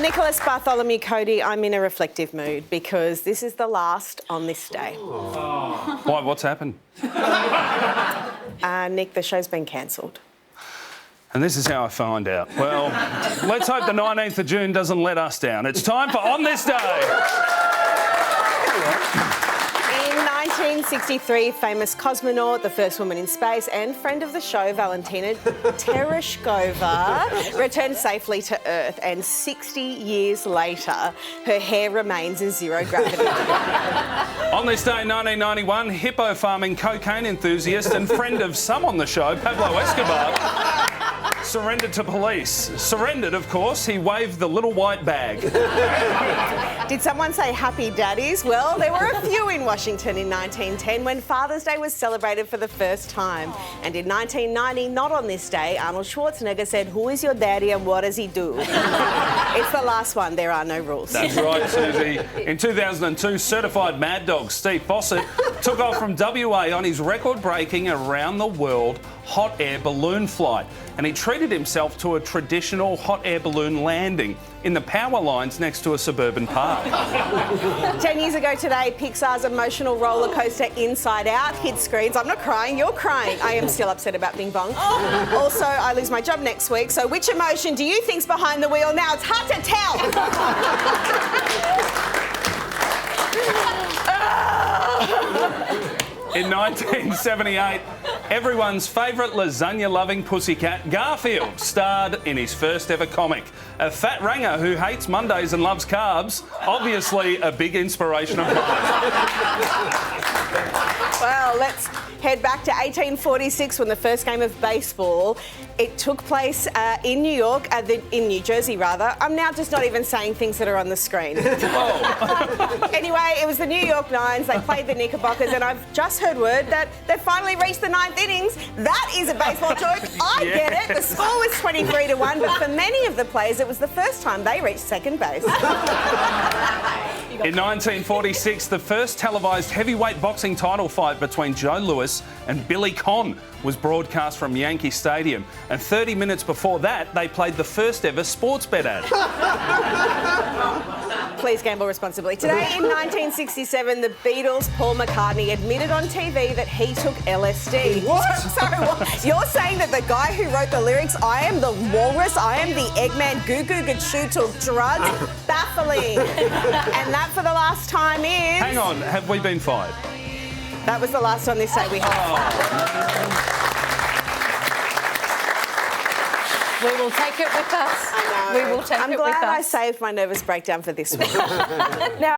Nicholas, Bartholomew, Cody, I'm in a reflective mood because this is the last on this day. Oh. Why? What's happened? Nick, the show's been cancelled. And this is how I find out. Well, let's hope the 19th of June doesn't let us down. It's time for On This Day. In 1963, famous cosmonaut, the first woman in space, and friend of the show, Valentina Tereshkova, returned safely to Earth. And 60 years later, her hair remains in zero gravity. On this day, 1991, hippo farming cocaine enthusiast and friend of some on the show, Pablo Escobar, surrendered to police. Surrendered, of course. He waved the little white bag. Did someone say happy daddies? Well, there were a few in Washington in 1910 when Father's Day was celebrated for the first time. And in 1990, not on this day, Arnold Schwarzenegger said, "Who is your daddy and what does he do?" It's the last one. There are no rules. That's right, Susie. In 2002, certified mad dog Steve Fossett took off from WA on his record-breaking around the world hot air balloon flight. And he treated himself to a traditional hot air balloon landing in the power lines next to a suburban park. 10 years ago today, Pixar's emotional roller coaster Inside Out hit screens. I'm not crying, you're crying. I am still upset about Bing Bong. Also, I lose my job next week, so which emotion do you think's behind the wheel now? It's hard to tell. In 1978, everyone's favourite lasagna-loving pussycat, Garfield, starred in his first ever comic. A fat ranger who hates Mondays and loves carbs, obviously a big inspiration of mine. Well, let's head back to 1846 when the first game of baseball, it took place in New York, in New Jersey rather. I'm now just not even saying things that are on the screen. Anyway, it was the New York Nines. They played the Knickerbockers, and I've just heard word that they've finally reached the 9th innings. That is a baseball joke. I get it. The score was 23-1, but for many of the players, it was the first time they reached second base. In 1946, the first televised heavyweight boxing title fight between Joe Louis and Billy Conn was broadcast from Yankee Stadium. And 30 minutes before that, they played the first ever sports bet ad. Please gamble responsibly. Today in 1967, the Beatles' Paul McCartney admitted on TV that he took LSD. What? Sorry, what? You're saying that the guy who wrote the lyrics, "I am the walrus, I am the Eggman, goo goo gachoo took drugs," baffling. And that for the last time is... Hang on, have we been fired? That was the last on this day we had. We will take it with us. I know. We will take it with us. I'm glad I saved my nervous breakdown for this one. Now,